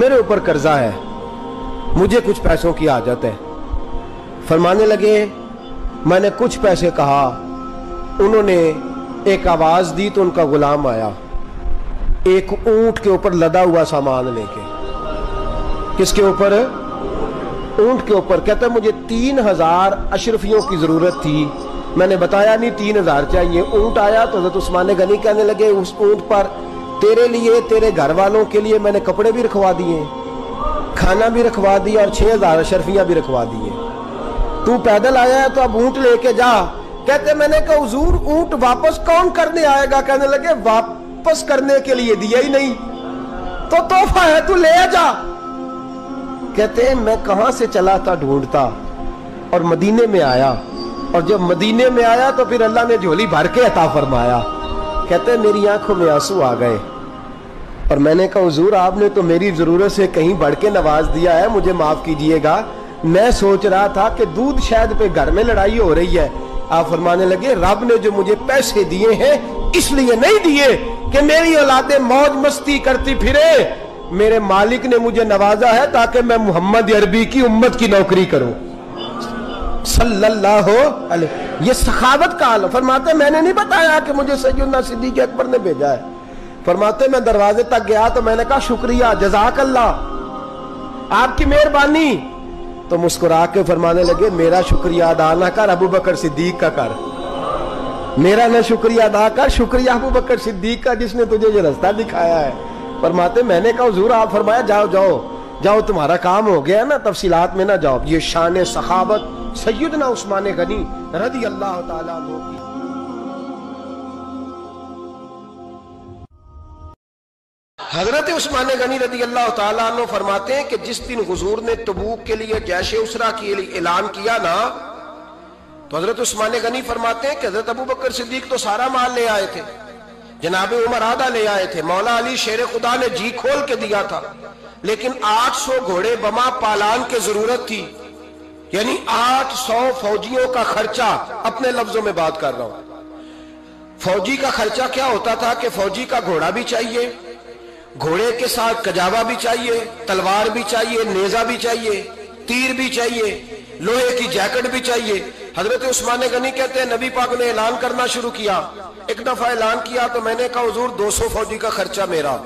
میرے اوپر قرضہ ہے, مجھے کچھ پیسوں کی حاجت ہے. فرمانے لگے میں نے کچھ پیسے کہا, انہوں نے ایک آواز دی تو ان کا غلام آیا ایک اونٹ کے اوپر لدا ہوا سامان لے کے. کس کے اوپر؟ اونٹ کے اوپر. کہتا ہے مجھے 3000 اشرفیوں کی ضرورت تھی, میں نے بتایا نہیں 3000 چاہیے. اونٹ آیا تو حضرت عثمان غنی کہنے لگے اس اونٹ پر تیرے لیے, تیرے گھر والوں کے لیے میں نے کپڑے بھی رکھوا دیے, کھانا بھی رکھوا دیا, اور 6000 اشرفیاں بھی رکھوا دیے. تو پیدل آیا ہے تو اب اونٹ لے کے جا. کہتے میں نے کہا حضور اونٹ واپس کون کرنے آئے گا؟ کہنے لگے واپس کرنے کے لیے دیا ہی نہیں تو تحفہ ہے, تو لے جا. کہتے ہیں میں کہاں سے چلا تھا ڈھونڈتا اور مدینے میں آیا, اور جب مدینے میں آیا تو پھر اللہ نے جھولی بھر کے عطا فرمایا. کہتے ہیں میری آنکھوں میں آنسو آ گئے, اور میں نے کہا حضور آپ نے تو میری ضرورت سے کہیں بڑھ کے نواز دیا ہے, مجھے معاف کیجئے گا. میں سوچ رہا تھا کہ دودھ شہد پہ گھر میں لڑائی ہو رہی ہے. آپ فرمانے لگے رب نے جو مجھے پیسے دیے ہیں اس لیے نہیں دیے کہ میری اولادیں موج مستی کرتی پھرے, میرے مالک نے مجھے نوازا ہے تاکہ میں محمد عربی کی امت کی نوکری کروں صلی اللہ علیہ. یہ سخاوت کا حال. فرماتے میں نے نہیں بتایا کہ مجھے سیدنا صدیق اکبر نے بھیجا ہے. فرماتے میں دروازے تک گیا تو میں نے کہا شکریہ, جزاک اللہ, آپ کی مہربانی. تو مسکرا کے فرمانے لگے میرا شکریہ ادا نہ کر, ابو بکر صدیق کا کر. میرا نہ شکریہ ادا کر, شکریہ ابو بکر صدیق کا جس نے تجھے یہ رستہ دکھایا ہے. فرماتے میں نے کہا حضور آپ فرمایا جاؤ جاؤ جاؤ تمہارا کام ہو گیا نا, تفصیلات میں نہ جاؤ. یہ شان سخاوت سیدنا عثمان غنی رضی اللہ تعالیٰ عنہ کی. حضرت عثمان غنی رضی اللہ تعالیٰ عنہ فرماتے ہیں کہ جس دن حضور نے تبوک کے لیے جیش اسرا کے لیے اعلان کیا نا, تو حضرت عثمان غنی فرماتے ہیں کہ حضرت ابو بکر صدیق تو سارا مال لے آئے تھے, جناب عمر آدھا لے آئے تھے, مولا علی شیر خدا نے جی کھول کے دیا تھا, لیکن 800 گھوڑے بما پالان کی ضرورت تھی, یعنی 800 فوجیوں کا خرچہ. اپنے لفظوں میں بات کر رہا ہوں. فوجی کا خرچہ کیا ہوتا تھا کہ فوجی کا گھوڑا بھی چاہیے, گھوڑے کے ساتھ کجاوا بھی چاہیے, تلوار بھی چاہیے, نیزہ بھی چاہیے, تیر بھی چاہیے, لوہے کی جیکٹ بھی چاہیے. حضرت عثمان غنی کہتے ہیں نبی پاک نے اعلان کرنا شروع کیا. ایک دفعہ اعلان کیا تو میں نے کہا حضور 200 فوجی کا خرچہ میرا.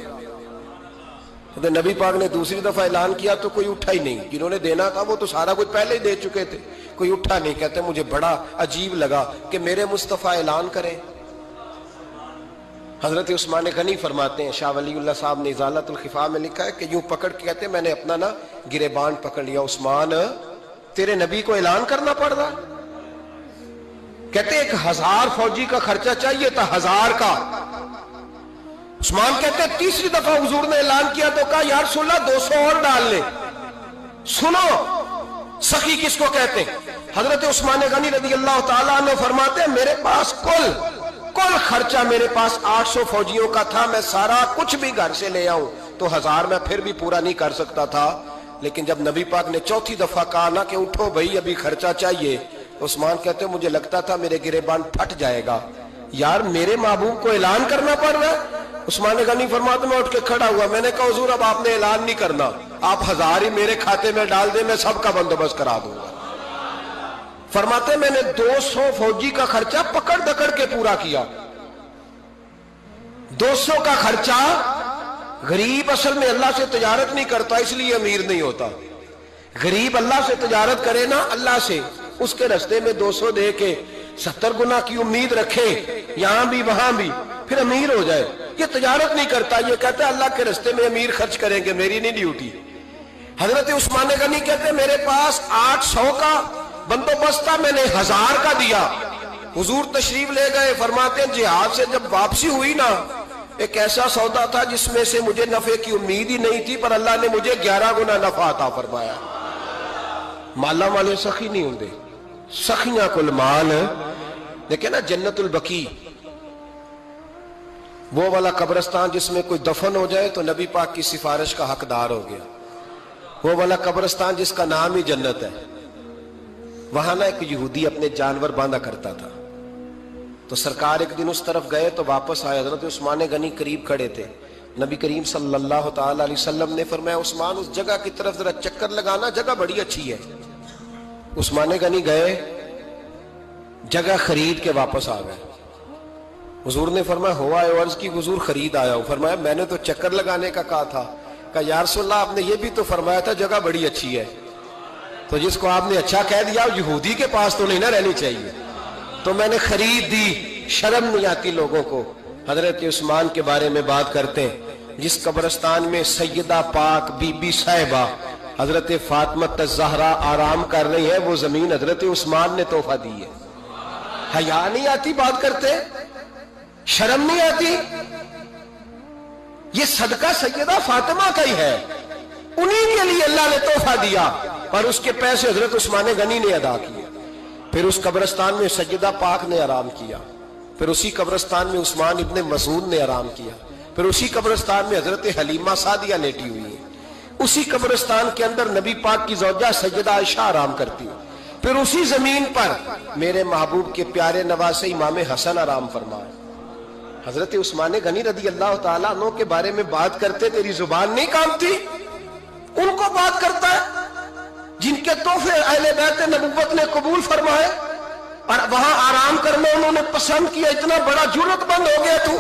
نبی پاک نے دوسری دفعہ اعلان کیا تو کوئی اٹھا ہی نہیں, جنہوں نے دینا تھا وہ تو سارا کچھ پہلے ہی دے چکے تھے, کوئی اٹھا نہیں. کہتے مجھے بڑا عجیب لگا کہ میرے مصطفیٰ اعلان کریں. حضرت عثمان غنی فرماتے ہیں, شاہ ولی اللہ صاحب نے ازالت الخفا میں لکھا ہے کہ یوں پکڑ کے کہتے ہیں میں نے اپنا نا گریبان پکڑ لیا, عثمان تیرے نبی کو اعلان کرنا پڑ رہا. کہتے 1000 فوجی کا خرچہ چاہیے تھا, 1000 کا. عثمان کہتے ہیں تیسری دفعہ حضور نے اعلان کیا تو کہا یا رسول اللہ 200 اور ڈال لے. سنو سخی کس کو کہتے ہیں. حضرت عثمان غنی رضی اللہ تعالیٰ عنہ فرماتے ہیں میرے پاس کل خرچہ میرے پاس 800 فوجیوں کا تھا, میں سارا کچھ بھی گھر سے لے آؤں تو 1000 میں پھر بھی پورا نہیں کر سکتا تھا. لیکن جب نبی پاک نے چوتھی دفعہ کہا نا کہ اٹھو بھائی ابھی خرچہ چاہیے, عثمان کہتے ہیں مجھے لگتا تھا میرے گریبان پھٹ جائے گا, یار میرے محبوب کو اعلان کرنا پڑ رہا ہے. عثمان غنی فرماتے میں اٹھ کے کھڑا ہوا, میں نے کہا حضور اب آپ نے اعلان نہیں کرنا, آپ 1000 ہی میرے کھاتے میں ڈال دیں, میں سب کا بندوبست کرا دوں گا. فرماتے میں نے 200 فوجی کا خرچہ پکڑ دکڑ کے پورا کیا. 200 کا خرچہ. غریب اصل میں اللہ سے تجارت نہیں کرتا اس لیے امیر نہیں ہوتا. غریب اللہ سے تجارت کرے نا, اللہ سے, اس کے رستے میں 200 دے کے 70 گنا کی امید رکھے یہاں بھی وہاں بھی, پھر امیر ہو جائے. یہ تجارت نہیں کرتا, یہ کہتا ہے اللہ کے رستے میں امیر خرچ کریں گے, میری نہیں ڈیوٹی. حضرت عثمان غنی کہتے ہیں میرے پاس 800 کا بندوبست تھا, میں نے 1000 کا دیا. حضور تشریف لے گئے. فرماتے ہیں جہاد سے جب واپسی ہوئی نا, ایک ایسا سودا تھا جس میں سے مجھے نفع کی امید ہی نہیں تھی, پر اللہ نے مجھے 11 گنا نفع عطا فرمایا. مالا مالے سخی نہیں ہوندے, سخیاں کل مال. دیکھیں نا جنت البقیع, وہ والا قبرستان جس میں کوئی دفن ہو جائے تو نبی پاک کی سفارش کا حقدار ہو گیا. وہ والا قبرستان جس کا نام ہی جنت ہے. وہاں نا ایک یہودی اپنے جانور باندھا کرتا تھا, تو سرکار ایک دن اس طرف گئے تو واپس آئے. حضرت عثمان غنی قریب کھڑے تھے نبی کریم صلی اللہ تعالی علیہ وسلم نے فرمایا عثمان اس جگہ کی طرف ذرا چکر لگانا، جگہ بڑی اچھی ہے۔ عثمان غنی گئے، جگہ خرید کے واپس آ گئے۔ حضور نے فرمایا ہوا ہے؟ عرض کی حضور خرید آیا ہوں۔ فرمایا میں نے تو چکر لگانے کا کہا تھا۔ کہا یا رسول اللہ آپ نے یہ بھی تو فرمایا تھا جگہ بڑی اچھی ہے، تو جس کو آپ نے اچھا کہہ دیا یہودی کے پاس تو نہیں نہ رہنی چاہیے، تو میں نے خرید دی۔ شرم نہیں آتی لوگوں کو۔ حضرت عثمان کے بارے میں بات کرتے ہیں، جس قبرستان میں سیدہ پاک بی بی صاحبہ حضرت فاطمہ الزہرا آرام کر رہی ہے، وہ زمین حضرت عثمان نے تحفہ دی ہے۔ حیا نہیں آتی بات کرتے؟ شرم نہیں آتی؟ یہ صدقہ سیدہ فاطمہ کا ہی ہے، انہی کے لیے اللہ نے تحفہ دیا، اور اس کے پیسے حضرت عثمان غنی نے ادا کیے۔ پھر اس قبرستان میں سیدہ پاک نے آرام کیا، پھر اسی قبرستان میں عثمان ابن مسعود نے آرام کیا، پھر اسی قبرستان میں حضرت حلیمہ سعدیہ لیٹی ہوئی ہے، اسی قبرستان کے اندر نبی پاک کی زوجہ سیدہ عائشہ آرام کرتی ہے، پھر اسی زمین پر میرے محبوب کے پیارے نواسے امام حسن آرام فرمائے۔ حضرت عثمان غنی رضی اللہ تعالیٰ عنہ کے بارے میں بات کرتے تیری زبان نہیں کانپتی؟ ان کو بات کرتا ہے جن کے تحفے اہل بیت نبوت نے قبول فرمائے اور وہاں آرام کرنا انہوں نے پسند کیا، اتنا بڑا جرأت مند ہو گیا تو۔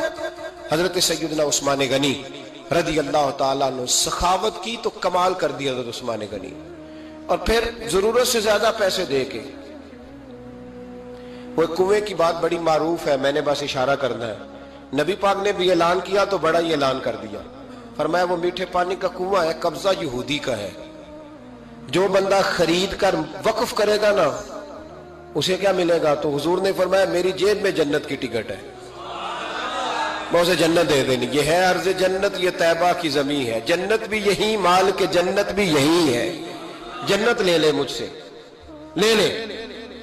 حضرت سیدنا عثمان غنی رضی اللہ تعالیٰ عنہ سخاوت کی تو کمال کر دیا حضرت عثمان غنی، اور پھر ضرورت سے زیادہ پیسے دے کے وہ کنویں کی بات بڑی معروف ہے، میں نے بس اشارہ کرنا ہے۔ نبی پاک نے بھی اعلان کیا تو بڑا ہی اعلان کر دیا، فرمایا وہ میٹھے پانی کا کنواں ہے، قبضہ یہودی کا ہے، جو بندہ خرید کر وقف کرے گا نا اسے کیا ملے گا؟ تو حضور نے فرمایا میری جیب میں جنت کی ٹکٹ ہے، میں اسے جنت دے دینی۔ یہ ہے عرض جنت، یہ طیبہ کی زمین ہے، جنت بھی یہی، مال کے جنت بھی یہی ہے، جنت لے لے مجھ سے، لے لے۔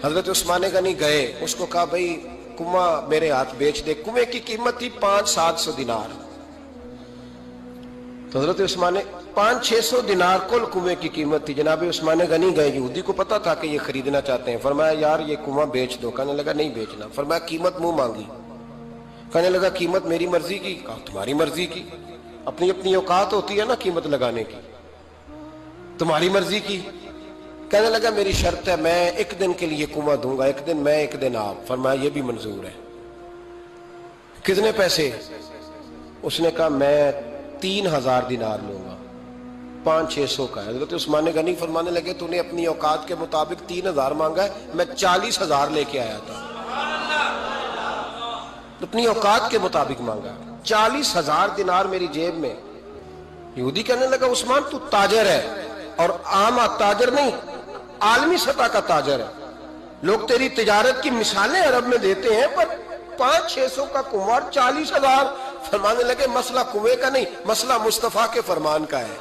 حضرت عثمان غنی گئے، اس کو کہا بھئی کنواں میرے ہاتھ بیچ دے۔ کنویں کی قیمت تھی 500-700 دینار، تو حضرت عثمان 500-600 دینار کل کنویں کی قیمت تھی۔ جناب عثمان غنی گئے، یہودی کو پتا تھا کہ یہ خریدنا چاہتے ہیں، فرمایا یار یہ کنواں بیچ دو۔ کہنے لگا نہیں بیچنا۔ فرمایا قیمت منہ مانگی، کہنے لگا قیمت میری مرضی کی۔ کہا تمہاری مرضی کی؟ اپنی اپنی اوقات ہوتی ہے نا قیمت لگانے کی، تمہاری مرضی کی۔ کہنے لگا میری شرط ہے، میں ایک دن کے لیے کنواں دوں گا، ایک دن میں ایک دن آپ۔ فرمایا یہ بھی منظور ہے۔ کتنے پیسے؟ اس نے کہا میں 3000 دینار لوں گا، 500-600 کا ہے۔ حضرت عثمان غنی فرمانے لگے تو نے اپنی اوقات کے مطابق 3000 مانگا ہے، میں 40,000 لے کے آیا تھا، اپنی اوقات کے مطابق مانگا، 40,000 دینار میری جیب میں۔ یہودی کہنے لگا عثمان تو تاجر ہے، اور عام تاجر نہیں، عالمی سطح کا تاجر ہے، لوگ تیری تجارت کی مثالیں عرب میں دیتے ہیں، پر 500-600 کا کنواں 40,000۔ فرمانے لگے مسئلہ کنویں کا نہیں، مسئلہ مصطفیٰ کے فرمان کا ہے،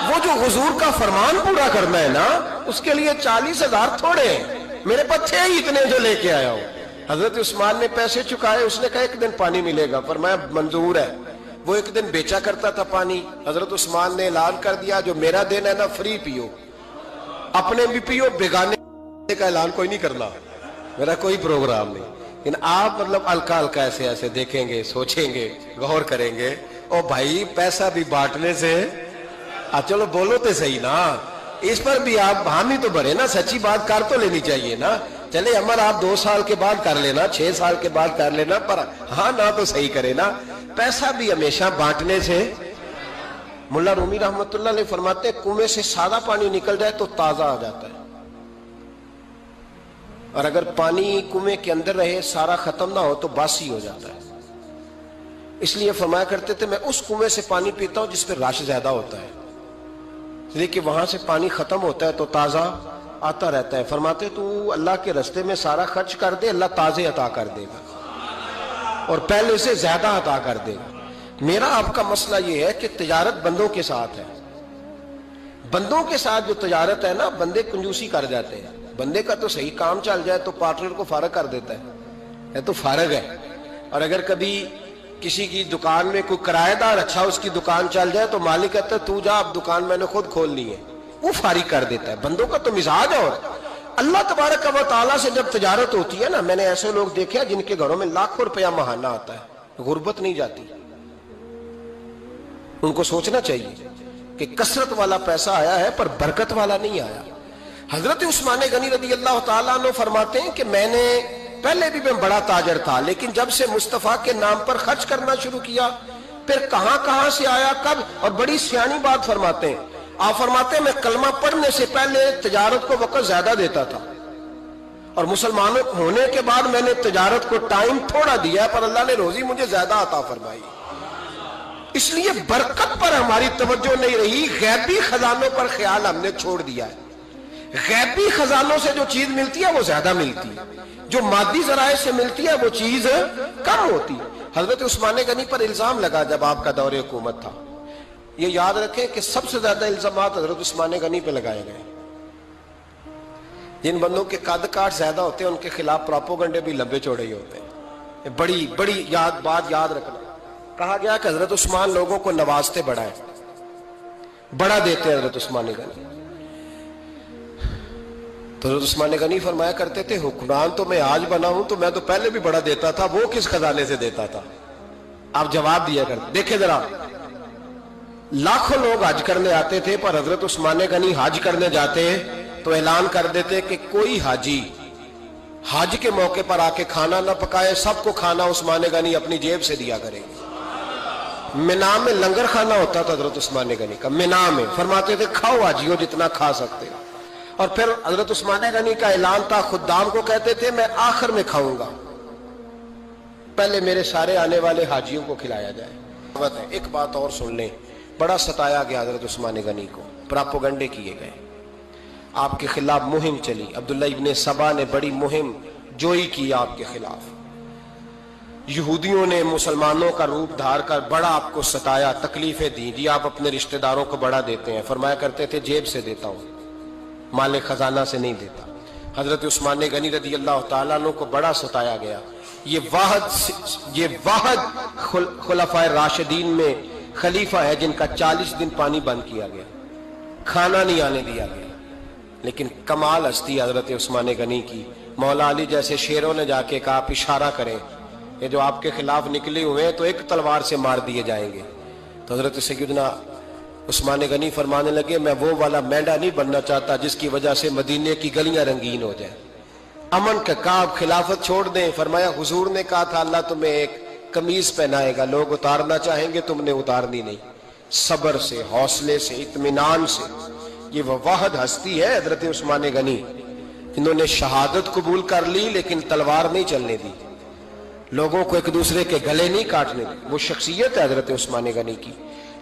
وہ جو حضور کا فرمان پورا کرنا ہے نا، اس کے لیے 40,000 تھوڑے ہیں، میرے پاس تھے ہی اتنے جو لے کے آیا ہوں۔ حضرت عثمان نے پیسے چکائے، اس نے کہا ایک دن پانی ملے گا۔ فرمایا منظور ہے۔ وہ ایک دن بیچا کرتا تھا پانی، حضرت عثمان نے اعلان کر دیا جو میرا دن ہے نا فری پیو، اپنے بھی پیو، بیگانے کا اعلان کوئی نہیں کرنا، میرا کوئی پروگرام نہیں۔ لیکن آپ مطلب ہلکا ہلکا ایسے ایسے دیکھیں گے، سوچیں گے، غور کریں گے، او بھائی پیسہ بھی بانٹنے سے، چلو بولو تو صحیح نا، اس پر بھی آپ حامی تو بڑھے نا، سچی بات کر تو لینی چاہیے نا۔ چلے عمر آپ 2 سال کے بعد کر لینا، 6 سال کے بعد کر لینا، پر ہاں نہ تو صحیح کرے نا، پیسہ بھی ہمیشہ بانٹنے سے۔ ملا رومی رحمت اللہ علیہ فرماتے ہیں کنویں سے سادہ پانی نکل جائے تو تازہ آ جاتا ہے، اور اگر پانی کنویں کے اندر رہے سارا ختم نہ ہو تو باسی ہو جاتا ہے۔ اس لیے فرمایا کرتے تھے میں اس کنویں سے پانی پیتا ہوں جس پہ رش زیادہ ہوتا ہے، لیکن وہاں سے پانی ختم ہوتا ہے تو تازہ آتا رہتا ہے۔ فرماتے تو اللہ کے رستے میں سارا خرچ کر دے، اللہ تازے عطا کر دے گا اور پہلے سے زیادہ عطا کر دے گا۔ میرا آپ کا مسئلہ یہ ہے کہ تجارت بندوں کے ساتھ ہے، بندوں کے ساتھ جو تجارت ہے نا، بندے کنجوسی کر جاتے ہیں، بندے کا تو صحیح کام چل جائے تو پارٹنر کو فارغ کر دیتا ہے، تو فارغ ہے، اور اگر کبھی کسی کی دکان میں کوئی کرایہ دار اچھا اس کی دکان چل جائے تو مالک کہتا ہے تو جا، اب دکان میں نے خود کھولنی ہے، وہ فارغ کر دیتا ہے۔ بندوں کا تو مزاج ہے۔ اور اللہ تبارک و تعالیٰ سے جب تجارت ہوتی ہے نا، میں نے ایسے لوگ دیکھے جن کے گھروں میں لاکھوں روپیہ ماہانہ آتا ہے، غربت نہیں جاتی، ان کو سوچنا چاہیے کہ کثرت والا پیسہ آیا ہے پر برکت والا نہیں آیا۔ حضرت عثمان غنی رضی اللہ تعالیٰ عنہ فرماتے ہیں کہ میں نے پہلے بھی میں بڑا تاجر تھا، لیکن جب سے مصطفیٰ کے نام پر خرچ کرنا شروع کیا، پھر کہاں کہاں سے آیا کب، اور بڑی سیانی بات فرماتے ہیں۔ آپ فرماتے ہیں میں کلمہ پڑھنے سے پہلے تجارت کو وقت زیادہ دیتا تھا، اور مسلمان ہونے کے بعد میں نے تجارت کو ٹائم تھوڑا دیا، پر اللہ نے روزی مجھے زیادہ عطا فرمائی۔ اس لیے برکت پر ہماری توجہ نہیں رہی، غیبی خزانوں پر خیال ہم نے چھوڑ دیا ہے۔ غیبی خزانوں سے جو چیز ملتی ہے وہ زیادہ ملتی ہے، جو مادی ذرائع سے ملتی ہے وہ چیز کم ہوتی ہے۔ حضرت عثمان غنی پر الزام لگا جب آپ کا دور حکومت تھا، یہ یاد رکھیں کہ سب سے زیادہ الزامات حضرت عثمان غنی پہ لگائے گئے۔ جن بندوں کے قد کاٹ زیادہ ہوتے ہیں ان کے خلاف پراپوگنڈے بھی لمبے چوڑے ہی ہوتے ہیں۔ بڑی بڑی بات یاد رکھنا، کہا گیا کہ حضرت عثمان لوگوں کو نوازتے بڑا ہے، بڑا دیتے ہیں حضرت عثمان غنی۔ تو حضرت عثمان غنی فرمایا کرتے تھے حکمران تو میں آج بنا ہوں تو میں تو پہلے بھی بڑا دیتا تھا، وہ کس خزانے سے دیتا تھا؟ آپ جواب دیا کرتے۔ دیکھیں ذرا، لاکھوں لوگ حج کرنے آتے تھے، پر حضرت عثمان غنی حج کرنے جاتے تو اعلان کر دیتے کہ کوئی حاجی حج کے موقع پر آ کے کھانا نہ پکائے، سب کو کھانا عثمان غنی اپنی جیب سے دیا کریں گے۔ مینا میں لنگر کھانا ہوتا تھا حضرت عثمان غنی کا، مینا میں فرماتے تھے کھاؤ حاجیوں جتنا کھا سکتے ہو۔ اور پھر حضرت عثمان غنی کا اعلان تھا، خدام کو کہتے تھے میں آخر میں کھاؤں گا، پہلے میرے سارے آنے والے حاجیوں کو کھلایا جائے۔ ایک بات اور سن لیں، بڑا ستایا گیا حضرت عثمان غنی کو، پراپوگنڈے کیے گئے، آپ کے خلاف مہم چلی، عبداللہ ابن سبا نے بڑی مہم جوئی کی آپ کے خلاف، یہودیوں نے مسلمانوں کا روپ دھار کر بڑا آپ کو ستایا، تکلیفیں دی، جی آپ اپنے رشتہ داروں کو بڑا دیتے ہیں، فرمایا کرتے تھے جیب سے دیتا ہوں، مال خزانہ سے نہیں دیتا۔ حضرت عثمان غنی رضی اللہ تعالیٰ عنہ کو بڑا ستایا گیا۔ یہ واحد خلفائے راشدین میں خلیفہ ہے جن کا 40 دن پانی بند کیا گیا، کھانا نہیں آنے دیا گیا۔ لیکن کمال ہستی حضرت عثمان غنی کی، مولا علی جیسے شیروں نے جا کے کہا آپ اشارہ کریں، یہ جو آپ کے خلاف نکلے ہوئے ہیں تو ایک تلوار سے مار دیے جائیں گے۔ تو حضرت سیدنا عثمان غنی فرمانے لگے میں وہ والا مینڈا نہیں بننا چاہتا جس کی وجہ سے مدینے کی گلیاں رنگین ہو جائیں، امن کا کعب خلافت چھوڑ دیں۔ فرمایا حضور نے کہا تھا اللہ تمہیں ایک قمیض پہنائے گا، لوگ اتارنا چاہیں گے، تم نے اتارنی نہیں۔ صبر سے، حوصلے سے، اطمینان سے، یہ وہ واحد ہستی ہے حضرت عثمان غنی جنہوں نے شہادت قبول کر لی لیکن تلوار نہیں چلنے دی، لوگوں کو ایک دوسرے کے گلے نہیں کاٹنے دی۔ وہ شخصیت ہے حضرت عثمان غنی کی،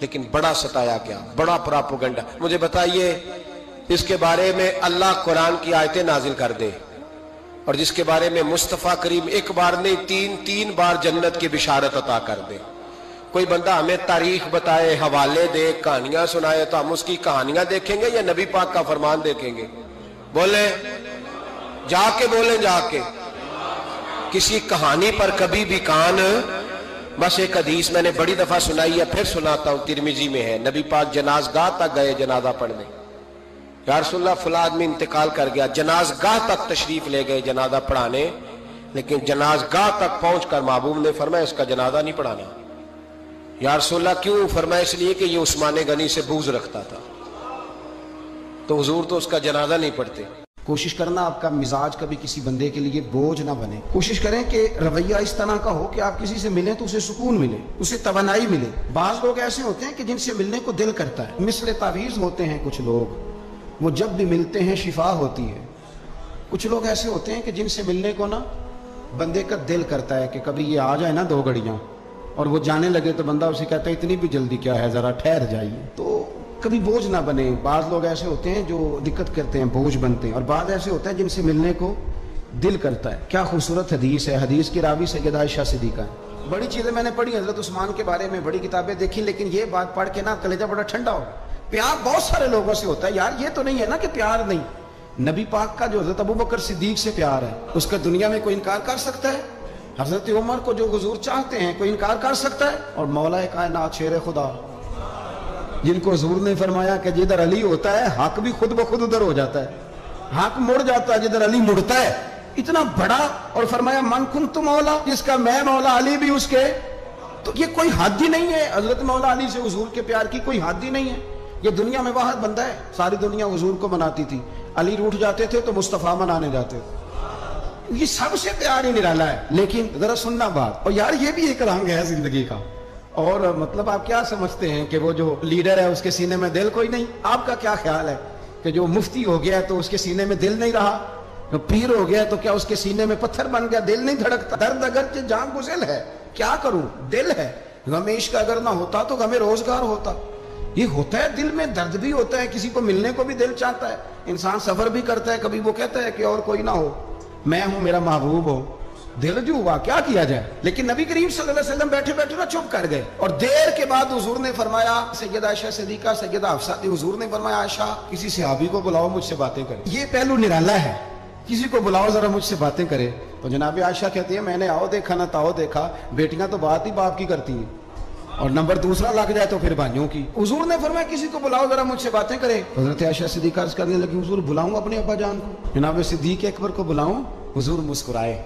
لیکن بڑا ستایا گیا، بڑا پراپوگنڈا۔ مجھے بتائیے اس کے بارے میں اللہ قرآن کی آیتیں نازل کر دے، اور جس کے بارے میں مصطفیٰ کریم ایک بار نہیں تین بار جنت کی بشارت عطا کر دے، کوئی بندہ ہمیں تاریخ بتائے، حوالے دے، کہانیاں سنائے، تو ہم اس کی کہانیاں دیکھیں گے یا نبی پاک کا فرمان دیکھیں گے؟ بولیں، جا کے بولیں، جا کے۔ کسی کہانی پر کبھی بھی کان، بس ایک حدیث میں نے بڑی دفعہ سنائی ہے، پھر سناتا ہوں، ترمذی میں ہے، نبی پاک جنازگاہ تک گئے جنازہ پڑھنے، یا رسول اللہ فلاں آدمی انتقال کر گیا، جنازگاہ تک تشریف لے گئے جنازہ پڑھانے، لیکن جنازگاہ تک پہنچ کر محبوب نے فرمایا اس کا جنازہ نہیں پڑھانا۔ یا رسول اللہ کیوں؟ فرمایا اس لیے کہ یہ عثمان غنی سے بغض رکھتا تھا، تو حضور تو اس کا جنازہ نہیں پڑھتے۔ کوشش کرنا آپ کا مزاج کبھی کسی بندے کے لیے بوجھ نہ بنے، کوشش کریں کہ رویہ اس طرح کا ہو کہ آپ کسی سے ملیں تو اسے سکون ملے، اسے توانائی ملے۔ بعض لوگ ایسے ہوتے ہیں کہ جن سے ملنے کو دل کرتا ہے، مثل تعویذ ہوتے ہیں کچھ لوگ، وہ جب بھی ملتے ہیں شفا ہوتی ہے۔ کچھ لوگ ایسے ہوتے ہیں کہ جن سے ملنے کو نا بندے کا دل کرتا ہے کہ کبھی یہ آ جائے نا 2 گھڑیاں، اور وہ جانے لگے تو بندہ اسے کہتا ہے اتنی بھی جلدی کیا ہے، ذرا ٹھہر جائیے۔ تو کبھی بوجھ نہ بنے۔ بعض لوگ ایسے ہوتے ہیں جو دقت کرتے ہیں، بوجھ بنتے ہیں، اور بعض ایسے ہوتے ہیں جن سے ملنے کو دل کرتا ہے۔ کیا خوبصورت حدیث ہے، حدیث کی راوی سیدہ عائشہ صدیقہ ہے۔ بڑی چیزیں میں نے پڑھی حضرت عثمان کے بارے میں، بڑی کتابیں دیکھی، لیکن یہ بات پڑھ کے نا کلیجہ بڑا ٹھنڈا ہو۔ پیار بہت سارے لوگوں سے ہوتا ہے یار، یہ تو نہیں ہے نا کہ پیار نہیں۔ نبی پاک کا جو حضرت ابوبکر صدیق سے پیار ہے، اس کا دنیا میں کوئی انکار کر سکتا ہے؟ حضرت عمر کو جو حضور چاہتے ہیں کوئی انکار کر سکتا ہے؟ اور مولا کائنات شیر خدا جن کو حضور نے فرمایا کہ جدھر علی ہوتا ہے حق بھی خود بخود ادھر ہو جاتا ہے، حق مڑ جاتا ہے جدھر علی مڑتا ہے، اتنا بڑا۔ اور فرمایا من کنت مولا، جس کا میں مولا علی بھی اس کے تو یہ کوئی حد ہی نہیں ہے حضرت مولا علی سے حضور کے پیار کی کوئی حد ہی نہیں ہے. یہ دنیا میں واحد بندہ ہے, ساری دنیا حضور کو مناتی تھی, علی روٹھ جاتے تھے تو مصطفیٰ منانے جاتے تھے. یہ سب سے پیار ہی نرالا ہے. لیکن ذرا سننا بات, اور یار یہ بھی ایک رنگ ہے زندگی کا. اور مطلب آپ کیا سمجھتے ہیں کہ وہ جو لیڈر ہے اس کے سینے میں دل کوئی نہیں؟ آپ کا کیا خیال ہے کہ جو مفتی ہو گیا تو اس کے سینے میں دل نہیں رہا, جو پیر ہو گیا تو کیا اس کے سینے میں پتھر بن گیا, دل نہیں دھڑکتا؟ درد اگرچہ جان گزل ہے, کیا کروں, دل ہے. غم عشق اگر نہ ہوتا تو غم روزگار ہوتا. یہ ہوتا ہے, دل میں درد بھی ہوتا ہے, کسی کو ملنے کو بھی دل چاہتا ہے, انسان سفر بھی کرتا ہے, کبھی وہ کہتا ہے کہ اور کوئی نہ ہو, میں ہوں, میرا محبوب ہو. دل جو ہوا کیا کیا جائے. لیکن نبی کریم صلی اللہ علیہ وسلم بیٹھے بیٹھے نہ چپ کر گئے, اور دیر کے بعد حضور نے فرمایا, سیدہ عائشہ صدیقہ, سیدہ حفصہ, حضور نے فرمایا عائشہ کسی صحابی کو بلاؤ مجھ سے باتیں کرے. یہ پہلو نرالا ہے, کسی کو بلاؤ ذرا مجھ سے باتیں کرے. تو جناب عائشہ کہتی ہے میں نے آؤ دیکھا نہ تاؤ دیکھا, بیٹیاں تو بات ہی باپ کی کرتی ہیں, اور نمبر دوسرا لگ جائے تو پھر بھائیوں کی. حضور نے فرمایا کسی کو بلاؤ ذرا مجھ سے باتیں کرے. حضرت عائشہ صدیقہ عرض کرنے لگی حضور بلاؤں اپنے ابا جان کو, جناب صدیق اکبر کو بلاؤں. حضور مسکرائے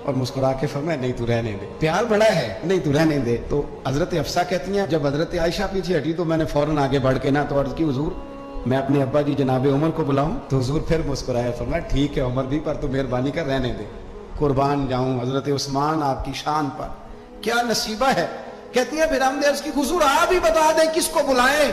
اور مسکرا کے فرمایا نہیں تو رہنے دے, پیار بڑا ہے, نہیں تو رہنے دے. تو حضرت حفصہ کہتی ہیں جب حضرت عائشہ پیچھے ہٹی تو میں نے فوراً آگے بڑھ کے نا تو عرض کی حضور میں اپنے ابا جی جناب عمر کو بلاؤں. تو حضور پھر مسکرائے, فرمایا ٹھیک ہے عمر بھی, پر تو مہربانی کر رہنے دے, قربان جاؤں حضرت عثمان آپ کی شان پر, کیا نصیبہ ہے. کہتی ہیں پھر ہم نے عرض کی حضور آپ ہی بتا دیں کس کو بلائیں.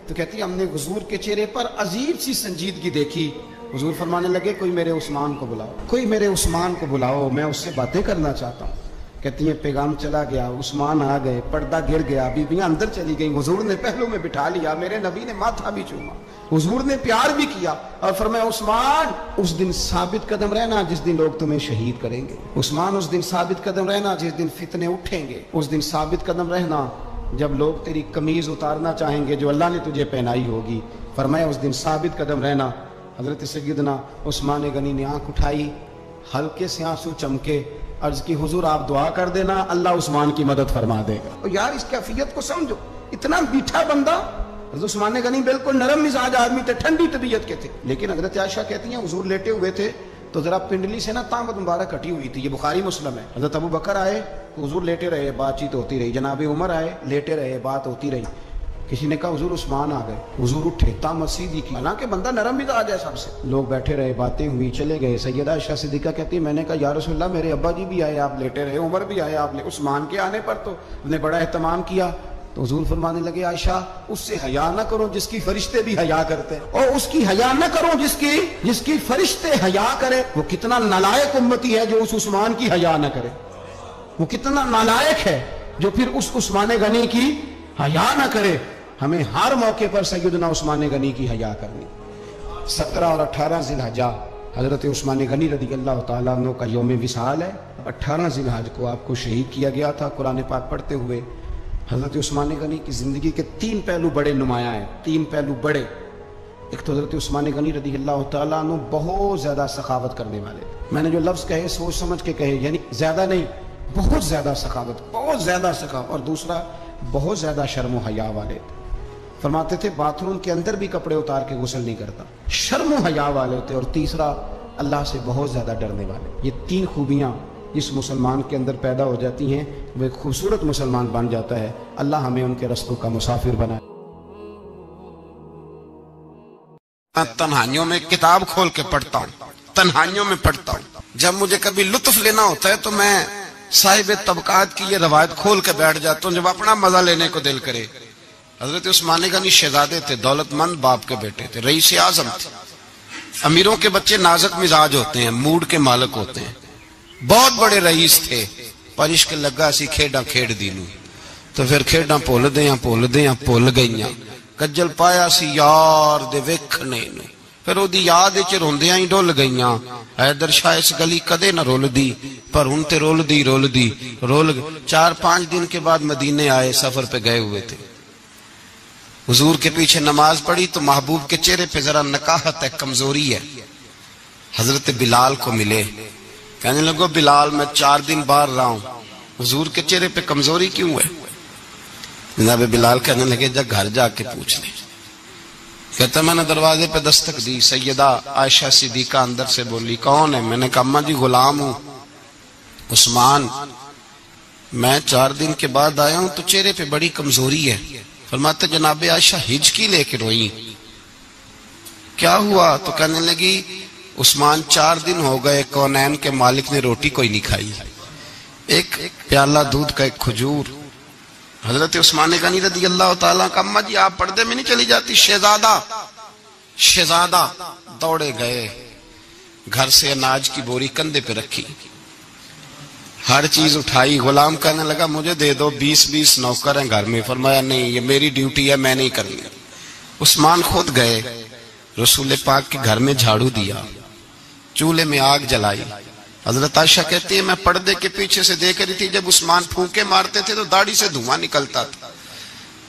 تو کہتی ہے ہم نے حضور کے چہرے پر عجیب سی سنجیدگی دیکھی. حضور فرمانے لگے کوئی میرے عثمان کو بلاؤ, کوئی میرے عثمان کو بلاؤ, میں اس سے باتیں کرنا چاہتا ہوں. کہتی ہیں پیغام چلا گیا, عثمان آ گئے, پردہ گر گیا, بیویاں اندر چلی گئیں, حضور نے پہلو میں بٹھا لیا, میرے نبی نے ماتھا بھی چوما, حضور نے پیار بھی کیا, اور فرمایا عثمان اس دن ثابت قدم رہنا جس دن لوگ تمہیں شہید کریں گے. عثمان اس دن ثابت قدم رہنا جس دن فتنے اٹھیں گے. اس دن ثابت قدم رہنا جب لوگ تیری قمیض اتارنا چاہیں گے جو اللہ نے تجھے پہنائی ہوگی. فرمایا اس دن ثابت قدم رہنا. حضرت سیدنا عثمان غنی نے آنکھ اٹھائی, ہلکے سے آنسو چمکے, عرض کی حضور آپ دعا کر دینا اللہ عثمان کی مدد فرما دے گا. اور یار اس کیفیت کو سمجھو, اتنا میٹھا بندہ. حضرت عثمان غنی بالکل نرم مزاج آدمی تھے, ٹھنڈی طبیعت کے تھے. لیکن حضرت عائشہ کہتی ہیں حضور لیٹے ہوئے تھے تو ذرا پنڈلی سے نا تامت مبارک کٹی ہوئی تھی, یہ بخاری مسلم ہے. حضرت ابو بکر آئے, حضور لیٹے رہے, بات چیت ہوتی رہی. جناب عمر آئے, لیٹے رہے, بات ہوتی رہی. کسی نے کہا حضور عثمان آ گئے, حضور اٹھے, تامت سیدھی کی, حالانکہ بندہ نرم مزاج ہے سب سے. لوگ بیٹھے رہے, باتیں ہوئی, چلے گئے. سیدہ عائشہ صدیقہ کہتی ہے میں نے کہا یا رسول اللہ میرے ابا جی بھی آئے, آپ لیٹے رہے, عمر بھی آئے, آپ عثمان کے آنے پر تو نے بڑا اہتمام کیا. تو حضور فرمانے لگے عائشہ اس سے حیا نہ کرو جس کی فرشتے بھی حیا کرتے ہیں, اور اس کی حیا نہ کرو جس کی فرشتے حیا کرے. وہ کتنا نالائق امتی ہے جو اس عثمان کی حیا نہ کرے, وہ کتنا نالائق ہے جو پھر اس عثمان غنی کی حیا نہ کرے. ہمیں ہر موقع پر سیدنا عثمان غنی کی حیا کرنی. 17 اور 18 ذی الحجہ حضرت عثمان غنی رضی اللہ تعالیٰ عنہ کا یوم وصال ہے. 18 ذی الحجہ کو آپ کو شہید کیا گیا تھا. قرآن پاک پڑھتے ہوئے حضرت عثمان غنی کی زندگی کے 3 پہلو بڑے نمایاں ہیں, 3 پہلو بڑے. ایک تو حضرت عثمان غنی رضی اللہ تعالیٰ عنہ بہت زیادہ سخاوت کرنے والے. میں نے جو لفظ کہے سوچ سمجھ کے کہے, یعنی زیادہ نہیں, بہت زیادہ سخاوت, بہت زیادہ سخاوت. اور دوسرا بہت زیادہ شرم و حیا والے. فرماتے تھے باتھ روم کے اندر بھی کپڑے اتار کے غسل نہیں کرتا, شرم و حیا والے تھے. اور تیسرا اللہ سے بہت زیادہ ڈرنے والے. یہ 3 خوبیاں جس مسلمان کے اندر پیدا ہو جاتی ہیں وہ ایک خوبصورت مسلمان بن جاتا ہے. اللہ ہمیں ان کے رستوں کا مسافر بنائے. تنہائیوں میں کتاب کھول کے پڑھتا ہوں, تنہائیوں میں پڑھتا ہوں. جب مجھے کبھی لطف لینا ہوتا ہے تو میں صاحب طبقات کی یہ روایت کھول کے بیٹھ جاتا ہوں جب اپنا مزہ لینے کو دل کرے. حضرت عثمان غنی شہزادے تھے, دولت مند باپ کے بیٹے تھے, رئیس اعظم تھے. امیروں کے بچے نازک مزاج ہوتے ہیں, موڈ کے مالک ہوتے ہیں. بہت بڑے رئیس تھے, پر عشق لگا سی کھیڈاں کھیڑ دی نو, تو پھر کھیڈاں بھول گئیاں. کجل پایا سی یار دے ویکھنے نو, پھر او دی یاد وچ روندیاں ہی ڈول گئیاں. حیدر شاہ اس گلی کدے نہ رول دی, پر ہن تے رول دی. 4-5 دن کے بعد مدینے آئے, سفر پہ گئے ہوئے تھے. حضور کے پیچھے نماز پڑھی تو محبوب کے چہرے پہ ذرا نکاہت ہے, کمزوری ہے. حضرت بلال کو ملے, کہنے لگو بلال میں 4 دن باہر رہا ہوں, حضور کے چہرے پہ کمزوری کیوں ہے؟ جناب بلال کہنے لگے جا گھر جا کے پوچھ لیں. کہتا میں نے دروازے پہ دستک دی, سیدہ عائشہ صدیقہ اندر سے بولی کون ہے؟ میں نے کہا اماں جی غلام ہوں عثمان. میں 4 دن کے بعد آیا ہوں تو چہرے پہ بڑی کمزوری ہے. فرماتے جناب عائشہ ہچکی لے کے روئی. کیا ہوا؟ تو کہنے لگی عثمان 4 دن ہو گئے کونین کے مالک نے روٹی کوئی نہیں کھائی، ایک پیالہ دودھ کا ایک کھجور. حضرت عثمان غنی رضی اللہ تعالیٰ کا اماں جی آپ پردے میں نہیں چلی جاتی؟ شہزادہ دوڑے گئے، گھر سے اناج کی بوری کندھے پہ رکھی، ہر چیز اٹھائی. غلام کہنے لگا مجھے دے دو، 20 نوکر ہیں گھر میں. فرمایا نہیں، یہ میری ڈیوٹی ہے، میں نہیں کرنی. عثمان خود گئے، رسول پاک کے گھر میں جھاڑو دیا، چولہے میں آگ جلائی. حضرت عائشہ کہتی ہے میں پردے کے پیچھے سے دیکھ رہی تھی، جب عثمان پھونکے مارتے تھے تو داڑھی سے دھواں نکلتا تھا.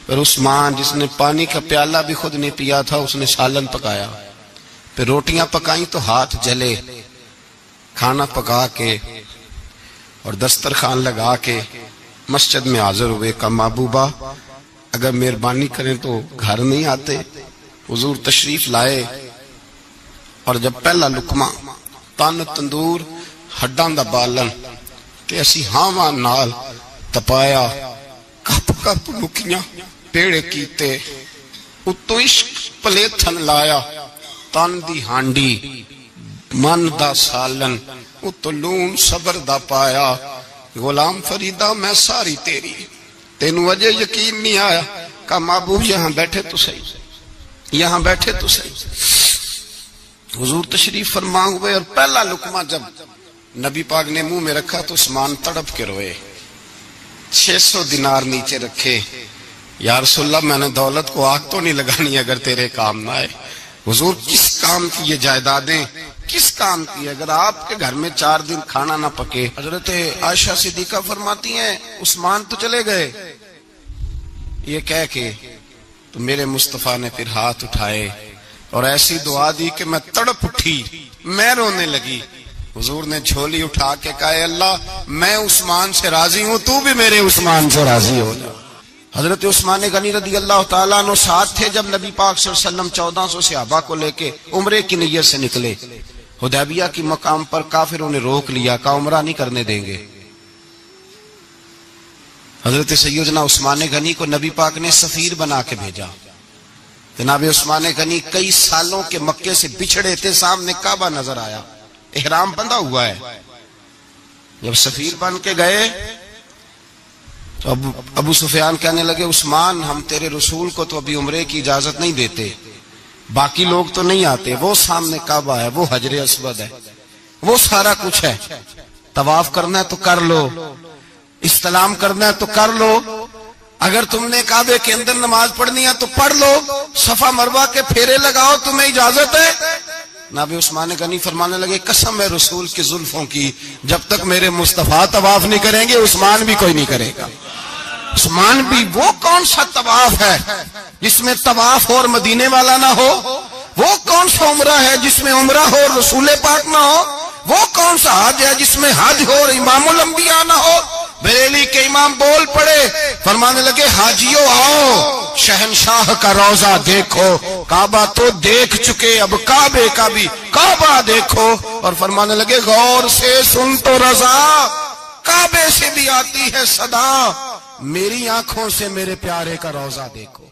پھر عثمان جس نے پانی کا پیالہ بھی خود نہیں پیا تھا، اس نے سالن پکایا، پھر روٹیاں پکائیں تو ہاتھ جلے. کھانا پکا کے اور دسترخوان لگا کے مسجد میں حاضر ہوئے. کہا محبوبہ اگر مہربانی کریں تو گھر نہیں آتے؟ حضور تشریف لائے اور جب پہلا لقمہ تن تندور ہڈاں دا بالن تے اسی ہاواں نال تپایا، کپ کپ مکیاں پیڑے کیتے، اتو عشق پلیتھن لایا، تن دی ہانڈی من دا سالن، اتو لون صبر دا پایا. غلام فریدہ میں ساری تیری، تینوں وجہ یقین نہیں آیا. کہا محبوب یہاں بیٹھے تو صحیح، یہاں بیٹھے تو صحیح. حضور تشریف فرما ہوئے اور پہلا لقمہ جب نبی پاک نے منہ میں رکھا تو عثمان تڑپ کے روئے. 600 دینار نیچے رکھے. یا رسول اللہ میں نے دولت کو آگ تو نہیں لگانی اگر تیرے کام نہ آئے. حضور کس کام کی یہ جائیدادیں، کس کام کی؟ اگر آپ کے گھر میں 4 دن کھانا نہ پکے. حضرت عائشہ صدیقہ فرماتی ہیں عثمان تو چلے گئے، یہ کہہ کے تو میرے مصطفیٰ نے پھر ہاتھ اٹھائے اور ایسی دعا دی کہ میں تڑپ اٹھی، میں رونے لگی. حضور نے جھولی اٹھا کے کہا اے اللہ میں عثمان سے راضی ہوں، تو بھی میرے عثمان سے راضی ہو جا. حضرت عثمان غنی رضی اللہ تعالیٰ عنہ ساتھ تھے جب نبی پاک صلی اللہ علیہ وسلم 1400 صحابہ کو لے کے عمرے کی نیت سے نکلے. حدیبیہ کی مقام پر کافروں نے روک لیا، کہا عمرہ نہیں کرنے دیں گے. حضرت سیدنا عثمان غنی کو نبی پاک نے سفیر بنا کے بھیجا. جناب عثمان غنی کئی سالوں کے مکے سے بچھڑے تھے، سامنے کعبہ نظر آیا، احرام بندھا ہوا ہے. جب سفیر بن کے گئے تو ابو سفیان کہنے لگے عثمان ہم تیرے رسول کو تو ابھی عمرے کی اجازت نہیں دیتے، باقی لوگ تو نہیں آتے، وہ سامنے کعبہ ہے، وہ حجر اسود ہے، وہ سارا کچھ ہے، طواف کرنا ہے تو کر لو، استلام کرنا ہے تو کر لو، اگر تم نے کعبے کے اندر نماز پڑھنی ہے تو پڑھ لو، صفا مروہ کے پھیرے لگاؤ، تمہیں اجازت ہے. نبی عثمان غنی فرمانے لگے قسم ہے رسول کی زلفوں کی، جب تک میرے مصطفیٰ طواف نہیں کریں گے عثمان بھی کوئی نہیں کرے گا. عثمان بھی وہ کون سا طواف ہے جس میں طواف اور مدینے والا نہ ہو؟ وہ کون سا عمرہ ہے جس میں عمرہ ہو اور رسول پاک نہ ہو؟ وہ کون سا حج ہے جس میں حج ہو اور امام الانبیاء نہ ہو؟ بریلی کے امام بول پڑے، فرمانے لگے حاجیوں آؤ شہنشاہ کا روضہ دیکھو، کعبہ تو دیکھ چکے اب کعبے کا بھی کعبہ دیکھو. اور فرمانے لگے غور سے سن تو رضا، کعبے سے بھی آتی ہے صدا، میری آنکھوں سے میرے پیارے کا روضہ دیکھو.